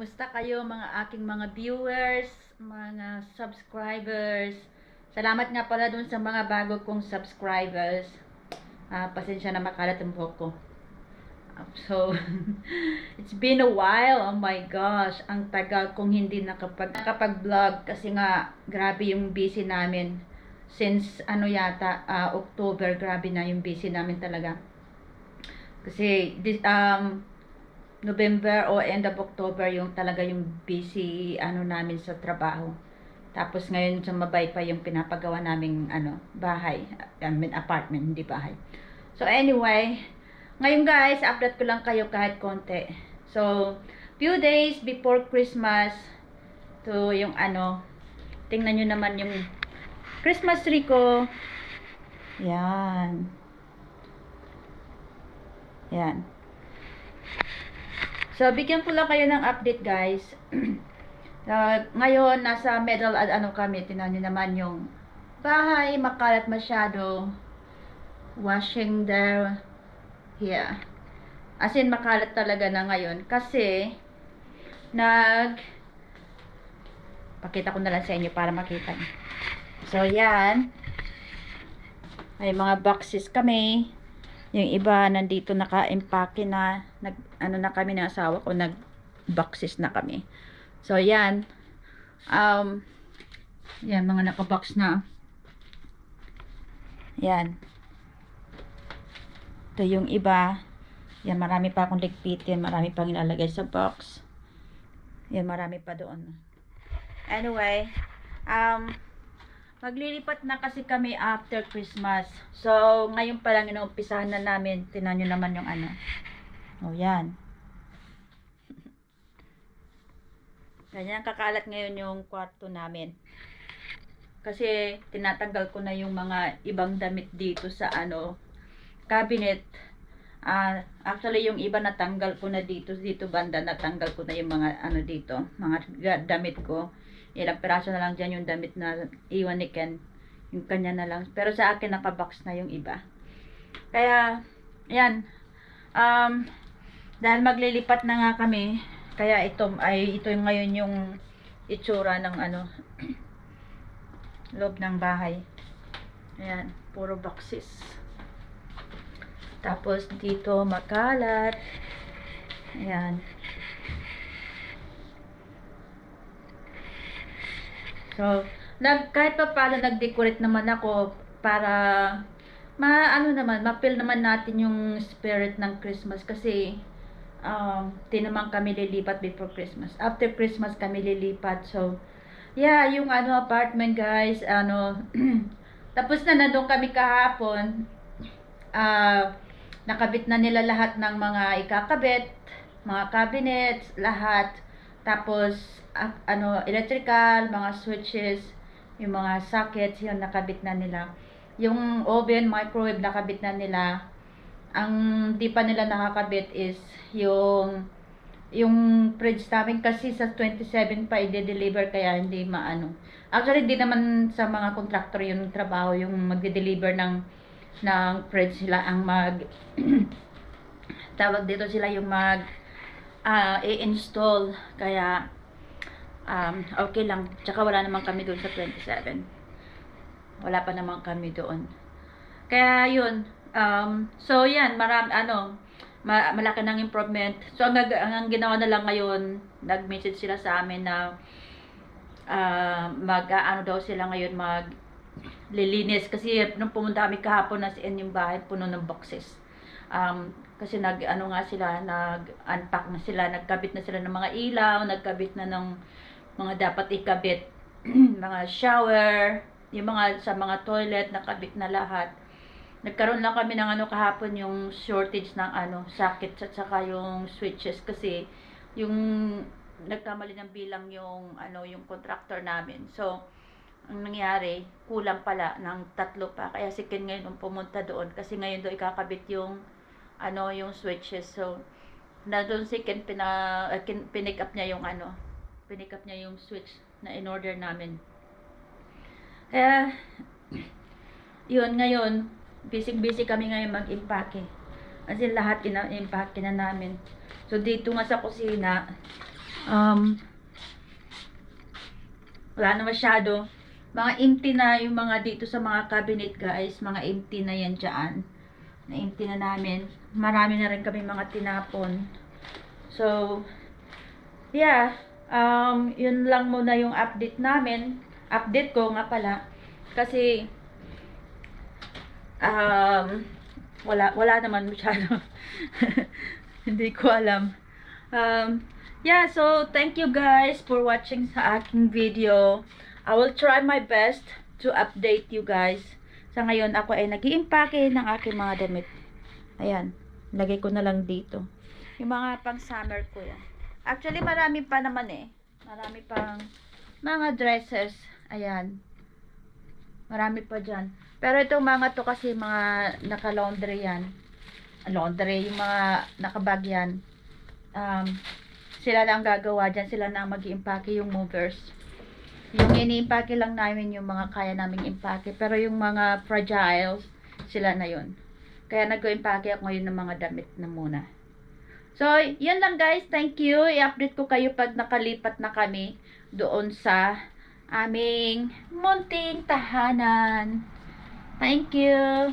Kumusta kayo mga aking mga viewers, mga subscribers? Salamat nga pala dun sa mga bago kong subscribers. Pasensya na makalat ang buhok ko. So, it's been a while. Oh my gosh, ang tagal kong hindi nakapag-vlog kasi nga grabe yung busy namin. Since October, grabe na yung busy namin talaga. Kasi November o end of October yung talaga yung busy namin sa trabaho. Tapos ngayon sumabay pa yung pinapagawa naming bahay, apartment, hindi bahay. So anyway, ngayon guys, update ko lang kayo kahit konti. So, few days before Christmas, to yung tingnan nyo naman yung Christmas tree ko. Yan. Yan. So, bigyan ko lang kayo ng update guys. Ngayon, nasa middle kami. Tingnan nyo naman yung bahay. Makalat masyado. Washing there. Here. As in, makalat talaga na ngayon. Kasi, pakita ko na lang sa inyo para makita nyo. So, yan. May mga boxes kami. Yung iba nandito naka-empake na, na kami ng asawa ko, nag-boxes na kami. So yan. Yan mga naka-box na. Yan. Ito yung iba. Yan, marami pa akong ligpitin, marami pang ilalagay sa box. Yan, marami pa doon. Anyway, maglilipat na kasi kami after Christmas. So, ngayon pa lang inuumpisahan na namin. Tingnan nyo naman yung Oh, yan. Ganyan kakalat ngayon yung kwarto namin. Kasi, tinatanggal ko na yung mga ibang damit dito sa cabinet. Actually, yung iba natanggal ko na dito banda, natanggal ko na yung mga dito, mga damit ko. Ilang piraso na lang dyan yung damit na iwan ni Ken. Yung kanya na lang. Pero sa akin, nakabox na yung iba. Kaya, yan. Dahil maglilipat na nga kami, kaya ito yung ngayon yung itsura ng loob ng bahay. Ayan, puro boxes. Tapos dito makalat. Ayan. So, kahit pa paano nag-decorate naman ako para ma-feel naman natin yung spirit ng Christmas kasi di naman kami lilipat before Christmas. After Christmas kami lilipat. So, yeah, yung apartment guys, tapos na nandun kami kahapon. Nakabit na nila lahat ng mga ikakabit, mga cabinets, lahat. Tapos, electrical, mga switches, yung mga sockets, yun, nakabit na nila. Yung oven, microwave, nakabit na nila. Ang di pa nila nakakabit is yung fridge namin kasi sa 27 pa i-deliver kaya hindi maano. Actually, di naman sa mga contractor yung trabaho, yung magde-deliver ng fridge sila ang tawag dito sila yung i-install. Kaya okay lang. Tsaka wala naman kami doon sa 27. Wala pa naman kami doon. Kaya yun. So yan, malaki ng improvement. So ang ginawa na lang ngayon, nag-message sila sa amin na daw sila ngayon lilinis kasi nung pumunta kami kahapon na yung bahay puno ng boxes. Kasi nag-unpack na sila, nagkabit na sila ng mga ilaw, nagkabit na ng mga dapat ikabit, mga shower, yung mga sa mga toilet, nakabit na lahat. Nagkaroon lang kami ng kahapon yung shortage ng sockets at saka yung switches kasi yung nagkamali ng bilang yung contractor namin. So, ang nangyari, kulang pala ng 3 pa. Kaya si Ken ngayon pumunta doon kasi ngayon doon ikakabit yung yung switches. So, na doon si Ken pinick up niya yung switch na in-order namin. Kaya, yun ngayon, busy kami ngayon mag-impake. Kasi lahat ina-impake na namin. So, dito nga sa kusina, Wala na masyado. Mga empty na yung mga dito sa mga cabinet, guys. Mga empty na yan dyan. Na-empty na namin. Marami na rin kami mga tinapon. So, yeah. Yun lang muna yung update namin. Update ko nga pala. Kasi, wala naman masyado. Hindi ko alam. Yeah, so thank you guys for watching sa aking video. I will try my best to update you guys. Sa ngayon, ako ay nag-iimpake ng aking mga damit. Ayan, lagay ko na lang dito. Yung mga pang summer ko yan. Actually, marami pa naman eh. Marami pang mga dresses. Ayan. Marami pa dyan. Pero itong mga to kasi mga naka-laundry yan. Laundry, yung mga nakabag yan. Sila na ang gagawa dyan. Sila na ang mag-iimpake, yung movers. Yung ini-impake lang namin yung mga kaya naming impake. Pero yung mga fragile, sila na yun. Kaya nag-impake ako ngayon ng mga damit na muna. So, yun lang guys. Thank you. I-update ko kayo pag nakalipat na kami doon sa aming munting tahanan. Thank you.